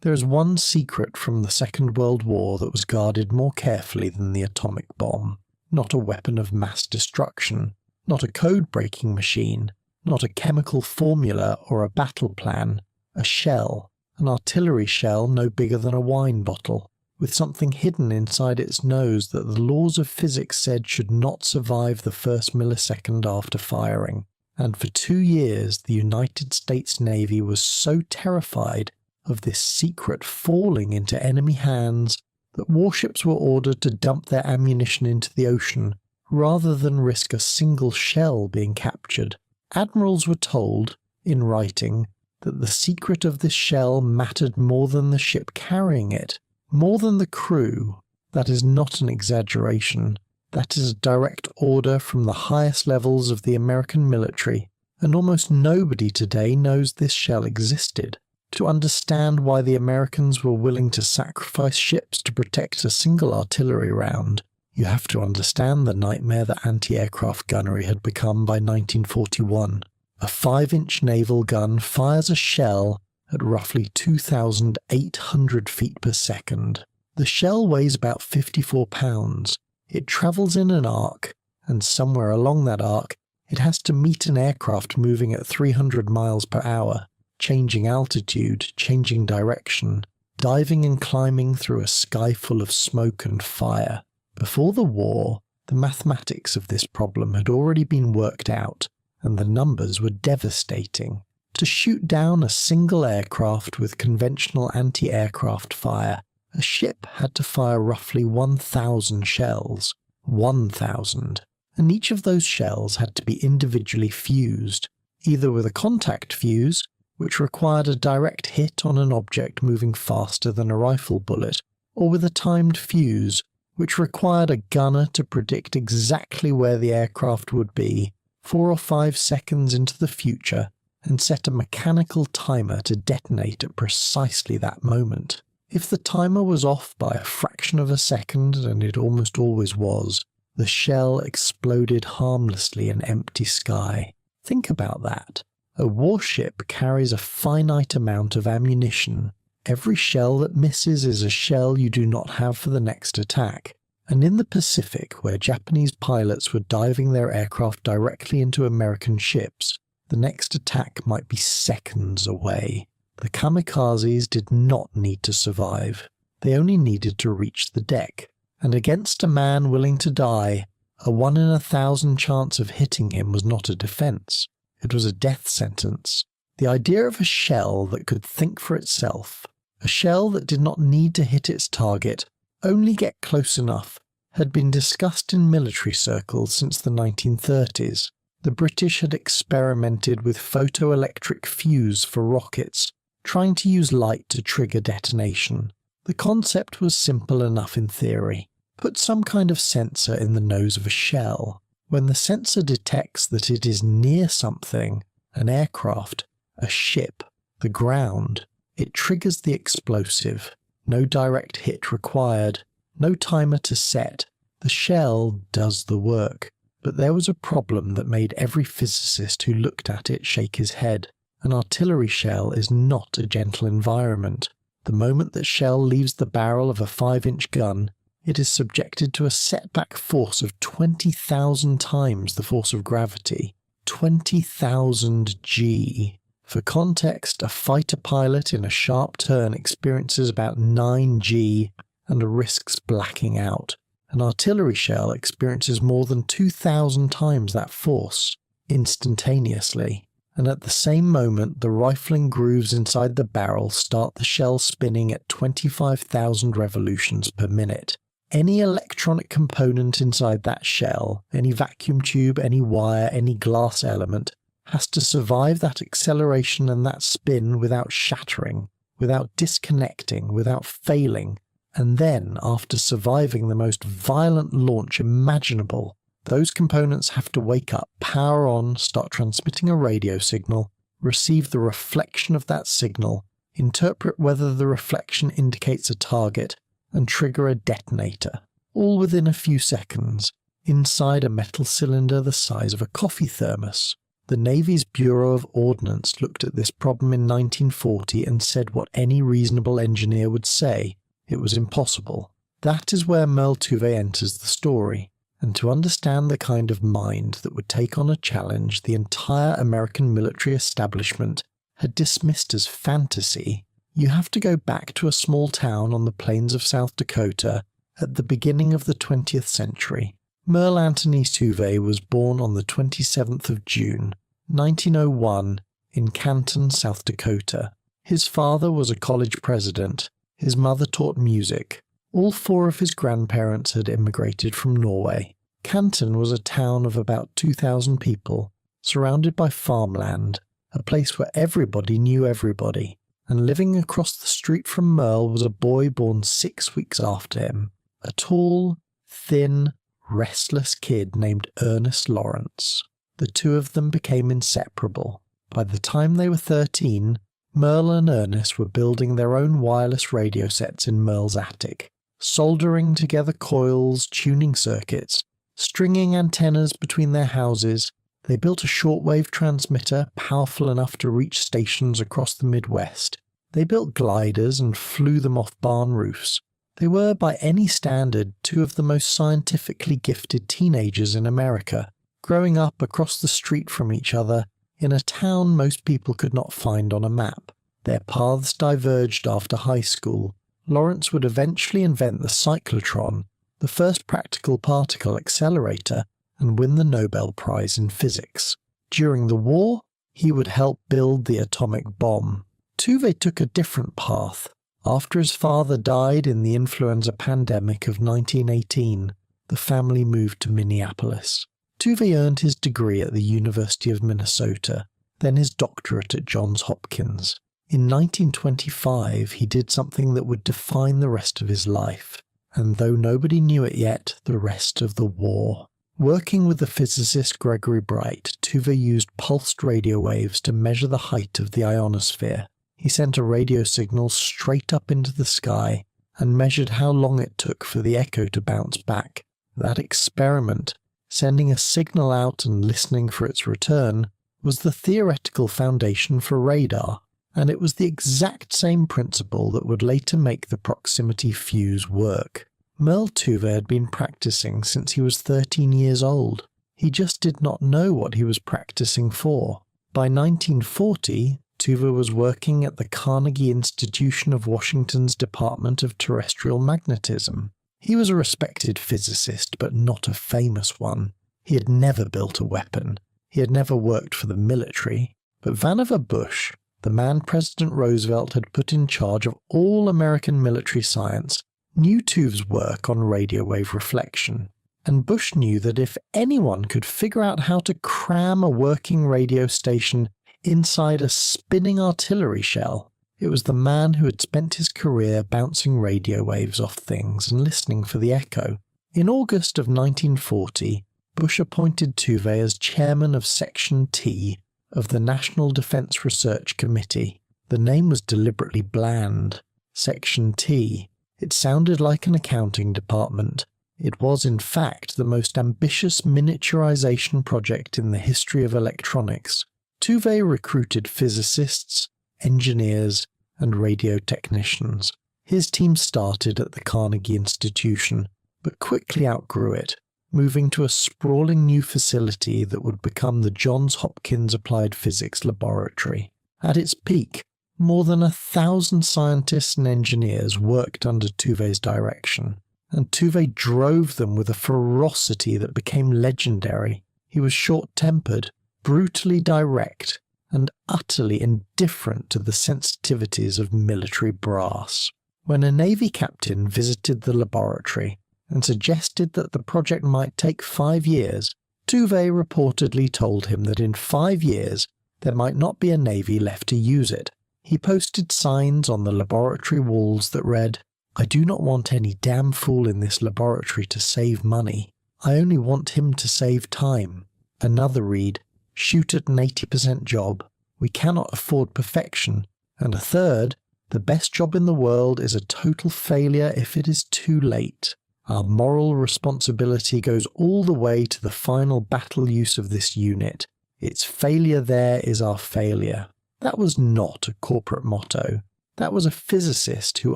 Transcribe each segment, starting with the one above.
There is one secret from the Second World War that was guarded more carefully than the atomic bomb. Not a weapon of mass destruction, not a code-breaking machine, not a chemical formula or a battle plan. A shell, an artillery shell no bigger than a wine bottle, with something hidden inside its nose that the laws of physics said should not survive the first millisecond after firing. And for 2 years the United States Navy was so terrified of this secret falling into enemy hands that warships were ordered to dump their ammunition into the ocean rather than risk a single shell being captured. Admirals were told, in writing, that the secret of this shell mattered more than the ship carrying it, more than the crew. That is not an exaggeration. That is a direct order from the highest levels of the American military, and almost nobody today knows this shell existed. To understand why the Americans were willing to sacrifice ships to protect a single artillery round, you have to understand the nightmare that anti-aircraft gunnery had become by 1941. A 5-inch naval gun fires a shell at roughly 2,800 feet per second. The shell weighs about 54 pounds. It travels in an arc, and somewhere along that arc, it has to meet an aircraft moving at 300 miles per hour, changing altitude, changing direction, diving and climbing through a sky full of smoke and fire. Before the war, the mathematics of this problem had already been worked out, and the numbers were devastating. To shoot down a single aircraft with conventional anti-aircraft fire, a ship had to fire roughly 1,000 shells. 1,000. And each of those shells had to be individually fused, either with a contact fuse, which required a direct hit on an object moving faster than a rifle bullet, or with a timed fuse, which required a gunner to predict exactly where the aircraft would be 4 or 5 seconds into the future and set a mechanical timer to detonate at precisely that moment. If the timer was off by a fraction of a second, and it almost always was, the shell exploded harmlessly in empty sky. Think about that. A warship carries a finite amount of ammunition. Every shell that misses is a shell you do not have for the next attack. And in the Pacific, where Japanese pilots were diving their aircraft directly into American ships, the next attack might be seconds away. The kamikazes did not need to survive. They only needed to reach the deck. And against a man willing to die, a 1 in 1,000 chance of hitting him was not a defense. It was a death sentence. The idea of a shell that could think for itself, a shell that did not need to hit its target, only get close enough, had been discussed in military circles since the 1930s. The British had experimented with photoelectric fuse for rockets, trying to use light to trigger detonation. The concept was simple enough in theory. Put some kind of sensor in the nose of a shell. When the sensor detects that it is near something, an aircraft, a ship, the ground, it triggers the explosive. No direct hit required, no timer to set. The shell does the work. But there was a problem that made every physicist who looked at it shake his head. An artillery shell is not a gentle environment. The moment that shell leaves the barrel of a 5-inch gun, it is subjected to a setback force of 20,000 times the force of gravity. 20,000 G. For context, a fighter pilot in a sharp turn experiences about 9 G and risks blacking out. An artillery shell experiences more than 2,000 times that force, instantaneously. And at the same moment, the rifling grooves inside the barrel start the shell spinning at 25,000 revolutions per minute. Any electronic component inside that shell, any vacuum tube, any wire, any glass element, has to survive that acceleration and that spin without shattering, without disconnecting, without failing. And then, after surviving the most violent launch imaginable, those components have to wake up, power on, start transmitting a radio signal, receive the reflection of that signal, interpret whether the reflection indicates a target, and trigger a detonator, all within a few seconds, inside a metal cylinder the size of a coffee thermos. The Navy's Bureau of Ordnance looked at this problem in 1940 and said what any reasonable engineer would say: it was impossible. That is where Merle Tuve enters the story, and to understand the kind of mind that would take on a challenge the entire American military establishment had dismissed as fantasy, you have to go back to a small town on the plains of South Dakota at the beginning of the 20th century. Merle Anthony Tuve was born on the 27th of June, 1901, in Canton, South Dakota. His father was a college president. His mother taught music. All four of his grandparents had immigrated from Norway. Canton was a town of about 2,000 people, surrounded by farmland, a place where everybody knew everybody, and living across the street from Merle was a boy born 6 weeks after him, a tall, thin, restless kid named Ernest Lawrence. The two of them became inseparable. By the time they were 13, Merle and Ernest were building their own wireless radio sets in Merle's attic, soldering together coils, tuning circuits, stringing antennas between their houses. They built a shortwave transmitter powerful enough to reach stations across the Midwest. They built gliders and flew them off barn roofs. They were, by any standard, two of the most scientifically gifted teenagers in America, growing up across the street from each other in a town most people could not find on a map. Their paths diverged after high school. Lawrence would eventually invent the cyclotron, the first practical particle accelerator, and win the Nobel Prize in physics. During the war, he would help build the atomic bomb. Tuve took a different path. After his father died in the influenza pandemic of 1918, the family moved to Minneapolis. Tuve earned his degree at the University of Minnesota, then his doctorate at Johns Hopkins. In 1925, he did something that would define the rest of his life, and though nobody knew it yet, the rest of the war. Working with the physicist Gregory Bright, Tuve used pulsed radio waves to measure the height of the ionosphere. He sent a radio signal straight up into the sky and measured how long it took for the echo to bounce back. That experiment, sending a signal out and listening for its return, was the theoretical foundation for radar, and it was the exact same principle that would later make the proximity fuse work. Merle Tuve had been practicing since he was 13 years old. He just did not know what he was practicing for. By 1940, Tuve was working at the Carnegie Institution of Washington's Department of Terrestrial Magnetism. He was a respected physicist, but not a famous one. He had never built a weapon. He had never worked for the military. But Vannevar Bush, the man President Roosevelt had put in charge of all American military science, knew Tuve's work on radio wave reflection. And Bush knew that if anyone could figure out how to cram a working radio station inside a spinning artillery shell, it was the man who had spent his career bouncing radio waves off things and listening for the echo. In August of 1940, Bush appointed Tuve as chairman of Section T of the National Defense Research Committee. The name was deliberately bland. Section T. It sounded like an accounting department. It was, in fact, the most ambitious miniaturization project in the history of electronics. Tuve recruited physicists, engineers, and radio technicians. His team started at the Carnegie Institution, but quickly outgrew it, moving to a sprawling new facility that would become the Johns Hopkins Applied Physics Laboratory. At its peak, more than 1,000 scientists and engineers worked under Tuve's direction, and Tuve drove them with a ferocity that became legendary. He was short-tempered, brutally direct, and utterly indifferent to the sensitivities of military brass. When a Navy captain visited the laboratory and suggested that the project might take 5 years, Tuve reportedly told him that in 5 years there might not be a Navy left to use it. He posted signs on the laboratory walls that read, "I do not want any damn fool in this laboratory to save money. I only want him to save time." Another read, "Shoot at an 80% job. We cannot afford perfection." And a third, "The best job in the world is a total failure if it is too late. Our moral responsibility goes all the way to the final battle use of this unit. Its failure there is our failure. That was not a corporate motto. That was a physicist who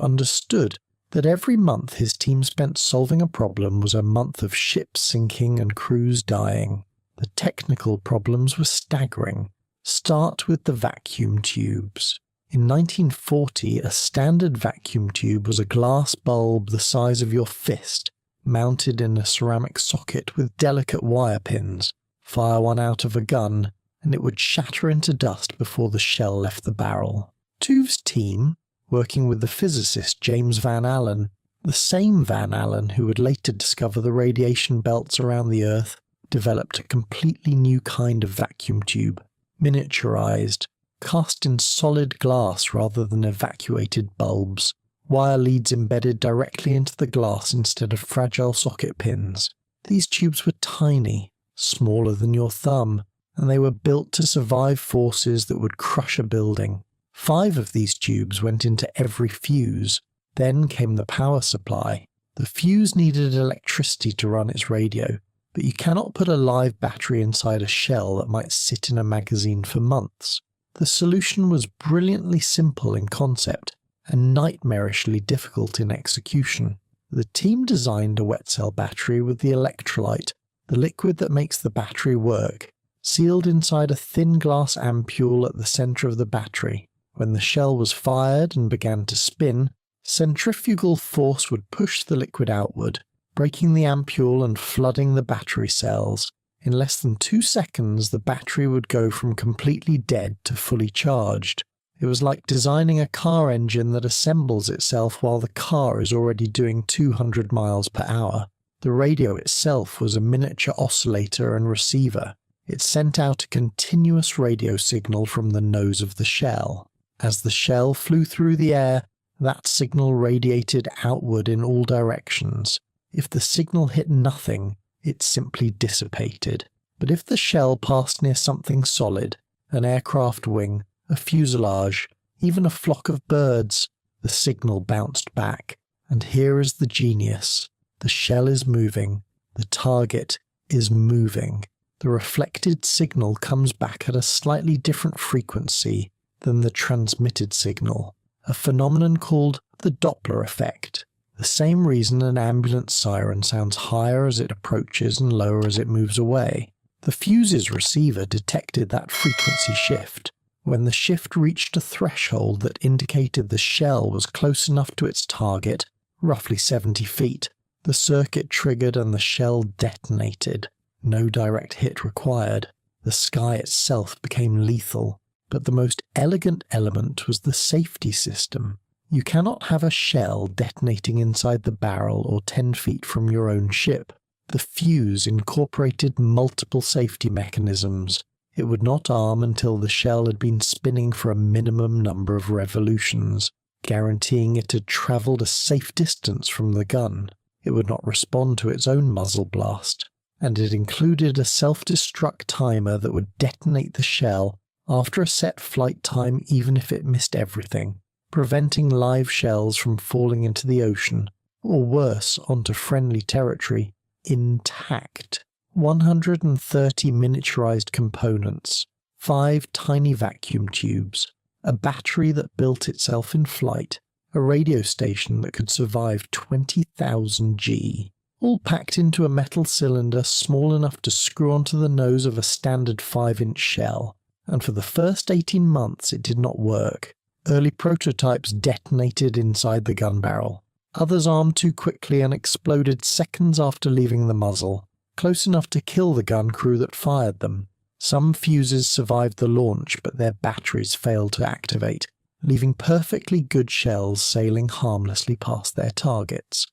understood that every month his team spent solving a problem was a month of ships sinking and crews dying. The technical problems were staggering. Start with the vacuum tubes. In 1940, a standard vacuum tube was a glass bulb the size of your fist, mounted in a ceramic socket with delicate wire pins. Fire one out of a gun, and it would shatter into dust before the shell left the barrel. Tuve's team, working with the physicist James Van Allen, the same Van Allen who would later discover the radiation belts around the Earth, developed a completely new kind of vacuum tube, miniaturized, cast in solid glass rather than evacuated bulbs, wire leads embedded directly into the glass instead of fragile socket pins. These tubes were tiny, smaller than your thumb, and they were built to survive forces that would crush a building. 5 of these tubes went into every fuse. Then came the power supply. The fuse needed electricity to run its radio, but you cannot put a live battery inside a shell that might sit in a magazine for months. The solution was brilliantly simple in concept and nightmarishly difficult in execution. The team designed a wet cell battery with the electrolyte, the liquid that makes the battery work, sealed inside a thin glass ampule at the center of the battery. When the shell was fired and began to spin, centrifugal force would push the liquid outward, breaking the ampule and flooding the battery cells. In less than 2 seconds, the battery would go from completely dead to fully charged. It was like designing a car engine that assembles itself while the car is already doing 200 miles per hour. The radio itself was a miniature oscillator and receiver. It sent out a continuous radio signal from the nose of the shell. As the shell flew through the air, that signal radiated outward in all directions. If the signal hit nothing, it simply dissipated. But if the shell passed near something solid, an aircraft wing, a fuselage, even a flock of birds, the signal bounced back. And here is the genius. The shell is moving. The target is moving. The reflected signal comes back at a slightly different frequency than the transmitted signal, a phenomenon called the Doppler effect. The same reason an ambulance siren sounds higher as it approaches and lower as it moves away. The fuse's receiver detected that frequency shift. When the shift reached a threshold that indicated the shell was close enough to its target, roughly 70 feet, the circuit triggered and the shell detonated. No direct hit required. The sky itself became lethal. But the most elegant element was the safety system. You cannot have a shell detonating inside the barrel or 10 feet from your own ship. The fuse incorporated multiple safety mechanisms. It would not arm until the shell had been spinning for a minimum number of revolutions, guaranteeing it had travelled a safe distance from the gun. It would not respond to its own muzzle blast, and it included a self-destruct timer that would detonate the shell after a set flight time even if it missed everything, preventing live shells from falling into the ocean, or worse, onto friendly territory, intact. 130 miniaturized components, 5 tiny vacuum tubes, a battery that built itself in flight, a radio station that could survive 20,000 G, all packed into a metal cylinder small enough to screw onto the nose of a standard 5-inch shell. And for the first 18 months it did not work. Early prototypes detonated inside the gun barrel. Others armed too quickly and exploded seconds after leaving the muzzle, close enough to kill the gun crew that fired them. Some fuses survived the launch, but their batteries failed to activate, leaving perfectly good shells sailing harmlessly past their targets.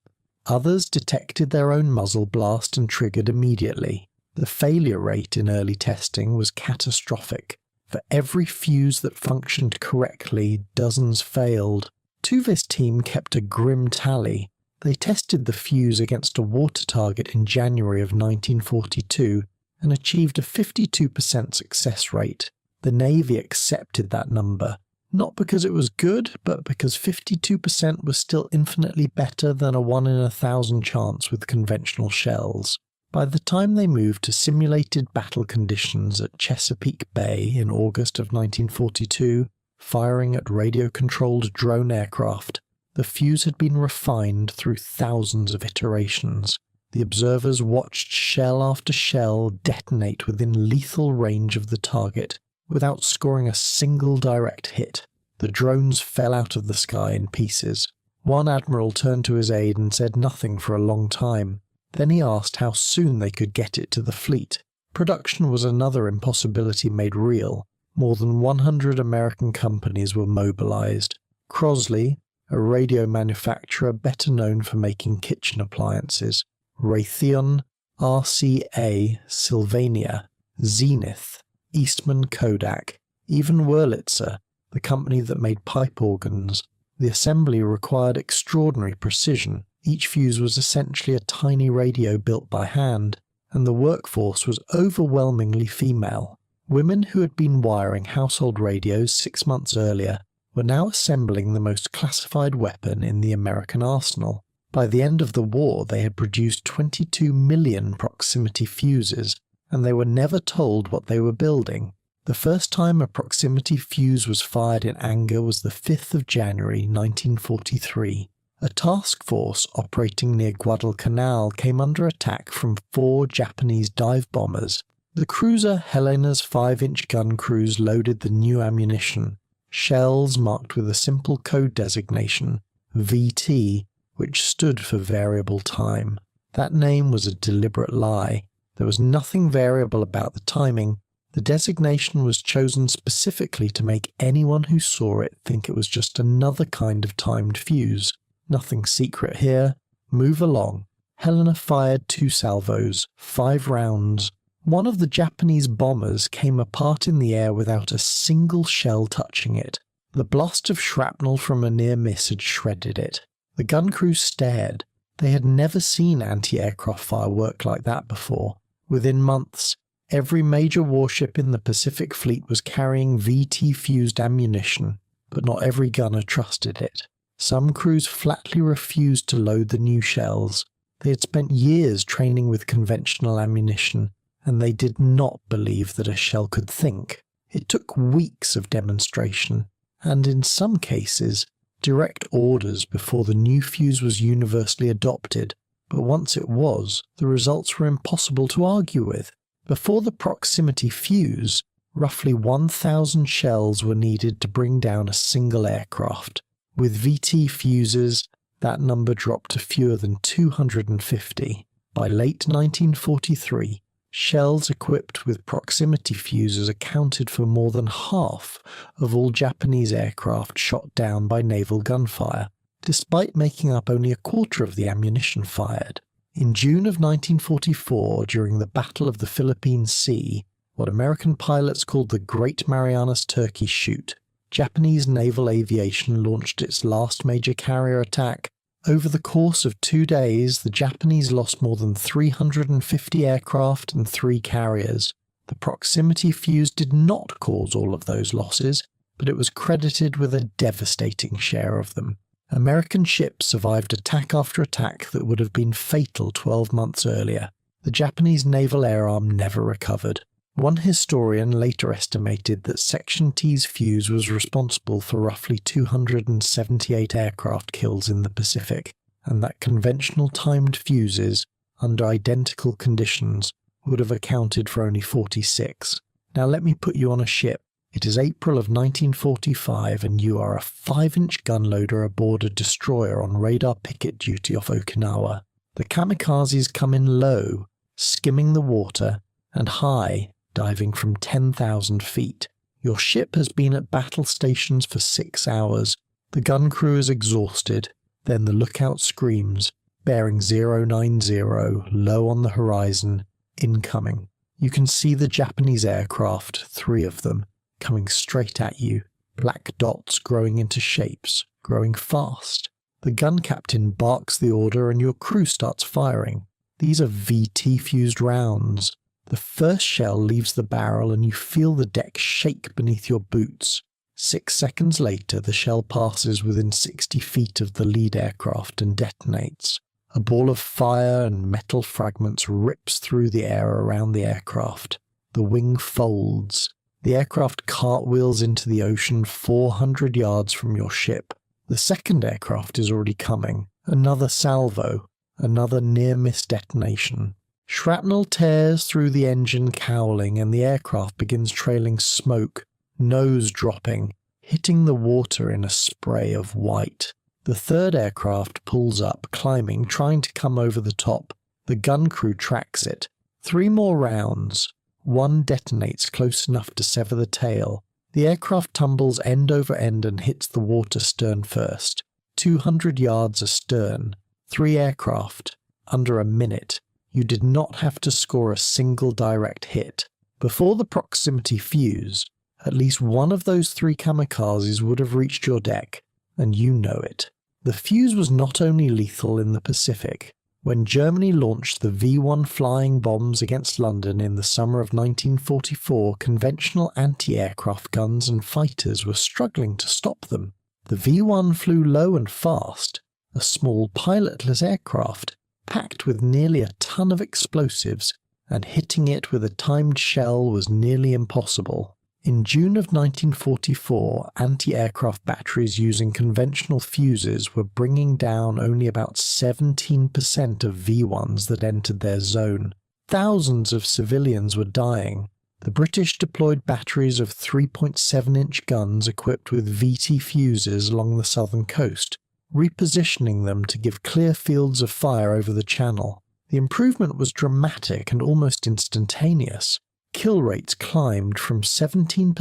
Others detected their own muzzle blast and triggered immediately. The failure rate in early testing was catastrophic. For every fuse that functioned correctly, dozens failed. Tuve's team kept a grim tally. They tested the fuse against a water target in January of 1942 and achieved a 52% success rate. The Navy accepted that number, not because it was good, but because 52% was still infinitely better than a 1 in 1,000 chance with conventional shells. By the time they moved to simulated battle conditions at Chesapeake Bay in August of 1942, firing at radio-controlled drone aircraft, the fuse had been refined through thousands of iterations. The observers watched shell after shell detonate within lethal range of the target, without scoring a single direct hit. The drones fell out of the sky in pieces. One admiral turned to his aide and said nothing for a long time. Then he asked how soon they could get it to the fleet. Production was another impossibility made real. More than 100 American companies were mobilized. Crosley, a radio manufacturer better known for making kitchen appliances, Raytheon, RCA, Sylvania, Zenith, Eastman Kodak, even Wurlitzer, the company that made pipe organs. The assembly required extraordinary precision. Each fuse was essentially a tiny radio built by hand, and the workforce was overwhelmingly female. Women who had been wiring household radios 6 months earlier were now assembling the most classified weapon in the American arsenal. By the end of the war, they had produced 22 million proximity fuses, and they were never told what they were building. The first time a proximity fuse was fired in anger was the 5th of January 1943. A task force operating near Guadalcanal came under attack from 4 Japanese dive bombers. The cruiser Helena's 5-inch gun crews loaded the new ammunition, shells marked with a simple code designation, VT, which stood for variable time. That name was a deliberate lie. There was nothing variable about the timing. The designation was chosen specifically to make anyone who saw it think it was just another kind of timed fuse. Nothing secret here. Move along. Helena fired 2 salvos, 5 rounds. One of the Japanese bombers came apart in the air without a single shell touching it. The blast of shrapnel from a near miss had shredded it. The gun crew stared. They had never seen anti-aircraft fire work like that before. Within months, every major warship in the Pacific Fleet was carrying VT-fused ammunition, but not every gunner trusted it. Some crews flatly refused to load the new shells. They had spent years training with conventional ammunition, and they did not believe that a shell could think. It took weeks of demonstration, and in some cases, direct orders before the new fuse was universally adopted, but once it was, the results were impossible to argue with. Before the proximity fuse, roughly 1,000 shells were needed to bring down a single aircraft. With VT fuses, that number dropped to fewer than 250. By late 1943, shells equipped with proximity fuses accounted for more than half of all Japanese aircraft shot down by naval gunfire, despite making up only a quarter of the ammunition fired. In June of 1944, during the Battle of the Philippine Sea, what American pilots called the Great Marianas Turkey Shoot, Japanese naval aviation launched its last major carrier attack. Over the course of 2 days, the Japanese lost more than 350 aircraft and 3 carriers. The proximity fuse did not cause all of those losses, but it was credited with a devastating share of them. American ships survived attack after attack that would have been fatal 12 months earlier. The Japanese naval air arm never recovered. One historian later estimated that Section T's fuse was responsible for roughly 278 aircraft kills in the Pacific, and that conventional timed fuses, under identical conditions, would have accounted for only 46. Now let me put you on a ship. It is April of 1945 and you are a 5-inch gun loader aboard a destroyer on radar picket duty off Okinawa. The kamikazes come in low, skimming the water, and high, diving from 10,000 feet. Your ship has been at battle stations for 6 hours. The gun crew is exhausted. Then the lookout screams, bearing 090, low on the horizon, incoming. You can see the Japanese aircraft, 3 of them, coming straight at you, black dots growing into shapes, growing fast. The gun captain barks the order and your crew starts firing. These are VT-fused rounds. The first shell leaves the barrel and you feel the deck shake beneath your boots. 6 seconds later, the shell passes within 60 feet of the lead aircraft and detonates. A ball of fire and metal fragments rips through the air around the aircraft. The wing folds. The aircraft cartwheels into the ocean 400 yards from your ship. The second aircraft is already coming. Another salvo. Another near-miss detonation. Shrapnel tears through the engine cowling and the aircraft begins trailing smoke, nose dropping, hitting the water in a spray of white. The third aircraft pulls up, climbing, trying to come over the top. The gun crew tracks it. 3 more rounds. One detonates close enough to sever the tail. The aircraft tumbles end over end and hits the water stern first. 200 yards astern. 3 aircraft. Under a minute. You did not have to score a single direct hit. Before the proximity fuse, at least one of those 3 kamikazes would have reached your deck, and you know it. The fuse was not only lethal in the Pacific. When Germany launched the V-1 flying bombs against London in the summer of 1944, conventional anti-aircraft guns and fighters were struggling to stop them. The V-1 flew low and fast, a small pilotless aircraft, packed with nearly a ton of explosives, and hitting it with a timed shell was nearly impossible. In June of 1944, anti-aircraft batteries using conventional fuses were bringing down only about 17% of V-1s that entered their zone. Thousands of civilians were dying. The British deployed batteries of 3.7-inch guns equipped with VT fuses along the southern coast, repositioning them to give clear fields of fire over the channel. The improvement was dramatic and almost instantaneous. Kill rates climbed from 17%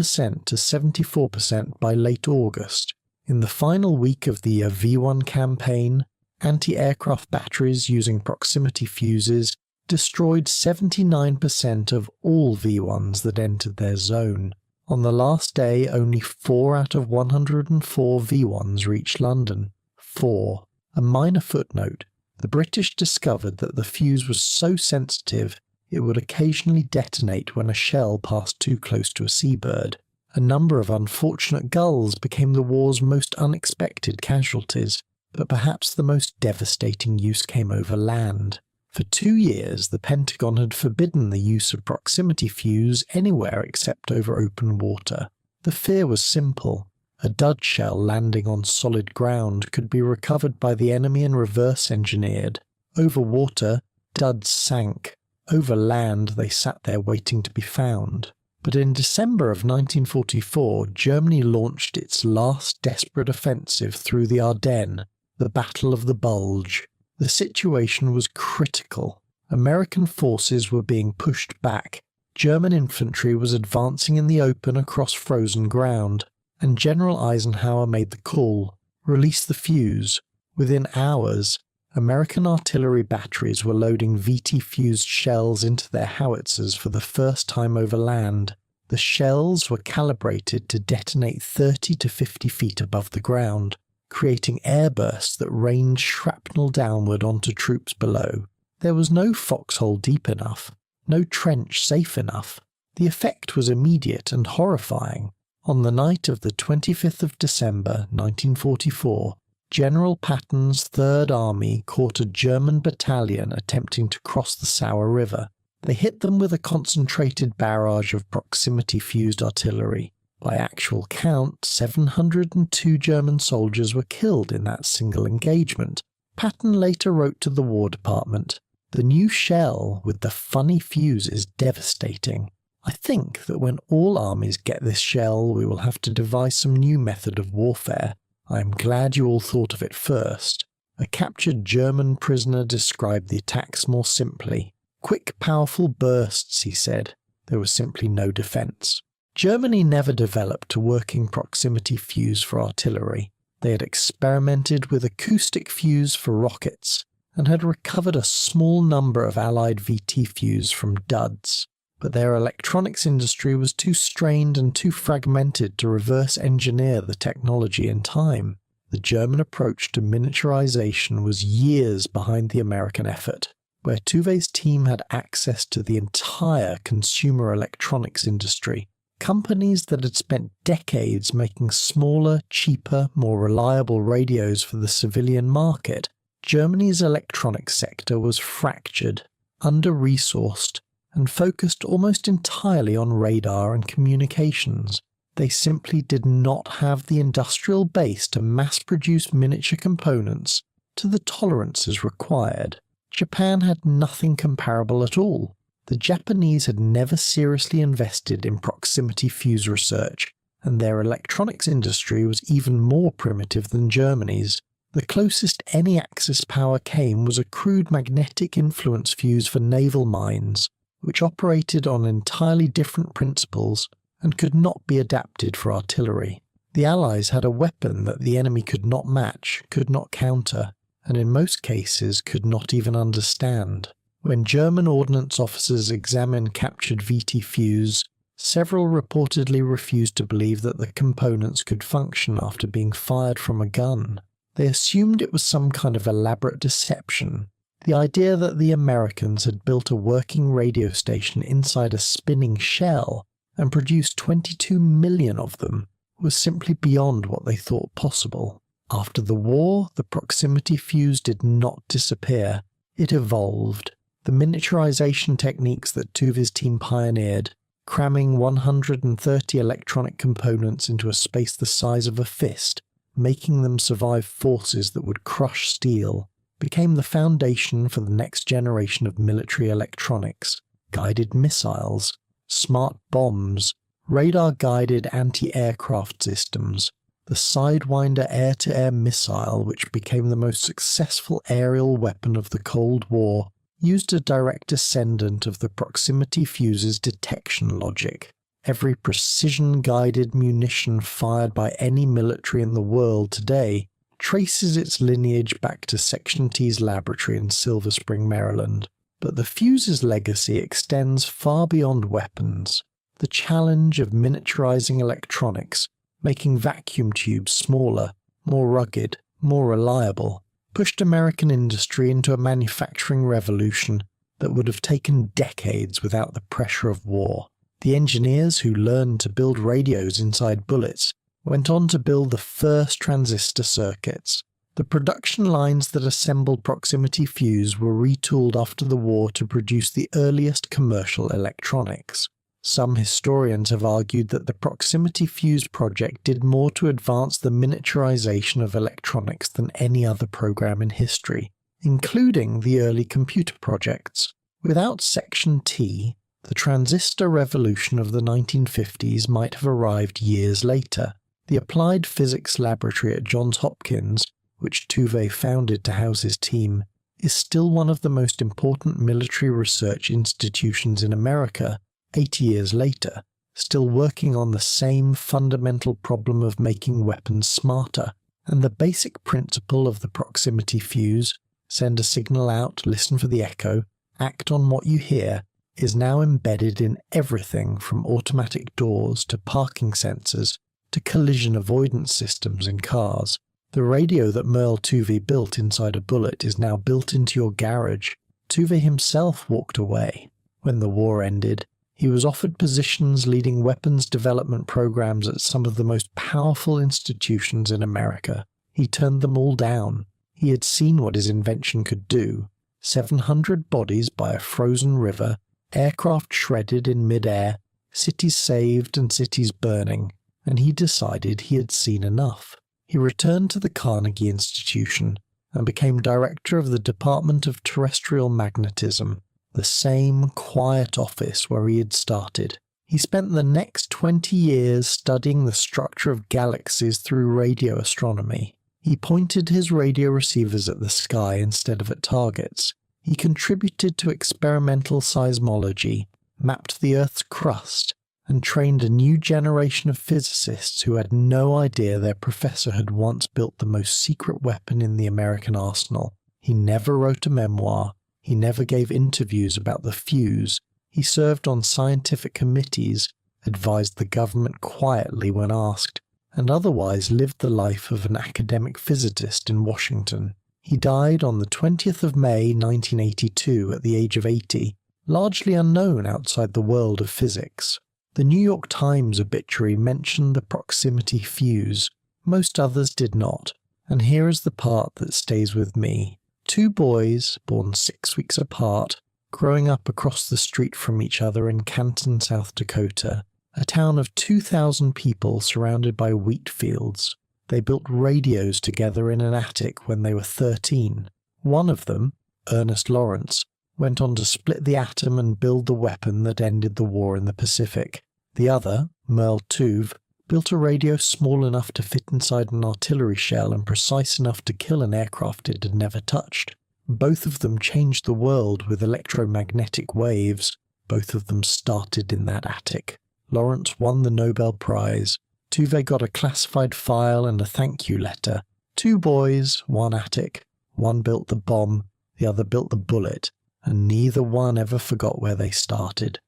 to 74% by late August. In the final week of the V-1 campaign, anti-aircraft batteries using proximity fuses destroyed 79% of all V-1s that entered their zone. On the last day, only 4 out of 104 V-1s reached London. 4. A minor footnote. The British discovered that the fuse was so sensitive it would occasionally detonate when a shell passed too close to a seabird. A number of unfortunate gulls became the war's most unexpected casualties, but perhaps the most devastating use came over land. For 2 years, the Pentagon had forbidden the use of proximity fuse anywhere except over open water. The fear was simple. A dud shell landing on solid ground could be recovered by the enemy and reverse engineered. Over water, duds sank. Over land, they sat there waiting to be found. But in December of 1944, Germany launched its last desperate offensive through the Ardennes, the Battle of the Bulge. The situation was critical. American forces were being pushed back. German infantry was advancing in the open across frozen ground, and General Eisenhower made the call: release the fuse. Within hours, American artillery batteries were loading VT-fused shells into their howitzers for the first time over land. The shells were calibrated to detonate 30 to 50 feet above the ground, creating airbursts that rained shrapnel downward onto troops below. There was no foxhole deep enough, no trench safe enough. The effect was immediate and horrifying. On the night of the 25th of December, 1944, General Patton's Third Army caught a German battalion attempting to cross the Sauer River. They hit them with a concentrated barrage of proximity-fused artillery. By actual count, 702 German soldiers were killed in that single engagement. Patton later wrote to the War Department, "The new shell with the funny fuse is devastating. I think that when all armies get this shell, we will have to devise some new method of warfare. I am glad you all thought of it first." A captured German prisoner described the attacks more simply. "Quick, powerful bursts," he said. There was simply no defense. Germany never developed a working proximity fuse for artillery. They had experimented with acoustic fuse for rockets, and had recovered a small number of Allied VT fuse from duds. But their electronics industry was too strained and too fragmented to reverse engineer the technology in time. The German approach to miniaturization was years behind the American effort. Where Tuve's team had access to the entire consumer electronics industry, companies that had spent decades making smaller, cheaper, more reliable radios for the civilian market, Germany's electronics sector was fractured, under-resourced, and focused almost entirely on radar and communications. They simply did not have the industrial base to mass-produce miniature components to the tolerances required. Japan had nothing comparable at all. The Japanese had never seriously invested in proximity fuse research, and their electronics industry was even more primitive than Germany's. The closest any Axis power came was a crude magnetic influence fuse for naval mines, which operated on entirely different principles and could not be adapted for artillery. The Allies had a weapon that the enemy could not match, could not counter, and in most cases could not even understand. When German ordnance officers examined captured VT fuse, several reportedly refused to believe that the components could function after being fired from a gun. They assumed it was some kind of elaborate deception. The idea that the Americans had built a working radio station inside a spinning shell and produced 22 million of them was simply beyond what they thought possible. After the war, the proximity fuse did not disappear. It evolved. The miniaturization techniques that Tuvey's team pioneered, cramming 130 electronic components into a space the size of a fist, making them survive forces that would crush steel, became the foundation for the next generation of military electronics: guided missiles, smart bombs, radar-guided anti-aircraft systems, the Sidewinder air-to-air missile, which became the most successful aerial weapon of the Cold War, used a direct descendant of the proximity fuse's detection logic. Every precision-guided munition fired by any military in the world today traces its lineage back to Section T's laboratory in Silver Spring, Maryland. But the fuse's legacy extends far beyond weapons. The challenge of miniaturizing electronics, making vacuum tubes smaller, more rugged, more reliable, pushed American industry into a manufacturing revolution that would have taken decades without the pressure of war. The engineers who learned to build radios inside bullets went on to build the first transistor circuits. The production lines that assembled proximity fuse were retooled after the war to produce the earliest commercial electronics. Some historians have argued that the proximity fuse project did more to advance the miniaturization of electronics than any other program in history, including the early computer projects. Without Section T, the transistor revolution of the 1950s might have arrived years later. The Applied Physics Laboratory at Johns Hopkins, which Tuvey founded to house his team, is still one of the most important military research institutions in America 80 years later, still working on the same fundamental problem of making weapons smarter. And the basic principle of the proximity fuse, send a signal out, listen for the echo, act on what you hear, is now embedded in everything from automatic doors to parking sensors to collision avoidance systems in cars. The radio that Merle Tuvey built inside a bullet is now built into your garage. Tuvey himself walked away. When the war ended, he was offered positions leading weapons development programs at some of the most powerful institutions in America. He turned them all down. He had seen what his invention could do. 700 bodies by a frozen river, aircraft shredded in mid-air, cities saved and cities burning, and he decided he had seen enough. He returned to the Carnegie Institution and became director of the Department of Terrestrial Magnetism, the same quiet office where he had started. He spent the next 20 years studying the structure of galaxies through radio astronomy. He pointed his radio receivers at the sky instead of at targets. He contributed to experimental seismology, mapped the Earth's crust, and trained a new generation of physicists who had no idea their professor had once built the most secret weapon in the American arsenal. He never wrote a memoir. He never gave interviews about the fuse. He served on scientific committees, advised the government quietly when asked, and otherwise lived the life of an academic physicist in Washington. He died on the 20th of May 1982 at the age of 80, largely unknown outside the world of physics. The New York Times obituary mentioned the proximity fuse. Most others did not, and here is the part that stays with me. Two boys, born 6 weeks apart, growing up across the street from each other in Canton, South Dakota, a town of 2,000 people surrounded by wheat fields. They built radios together in an attic when they were 13. One of them, Ernest Lawrence, went on to split the atom and build the weapon that ended the war in the Pacific. The other, Merle Tuve, built a radio small enough to fit inside an artillery shell and precise enough to kill an aircraft it had never touched. Both of them changed the world with electromagnetic waves. Both of them started in that attic. Lawrence won the Nobel Prize. Tuve got a classified file and a thank you letter. Two boys, one attic. One built the bomb, the other built the bullet, and neither one ever forgot where they started.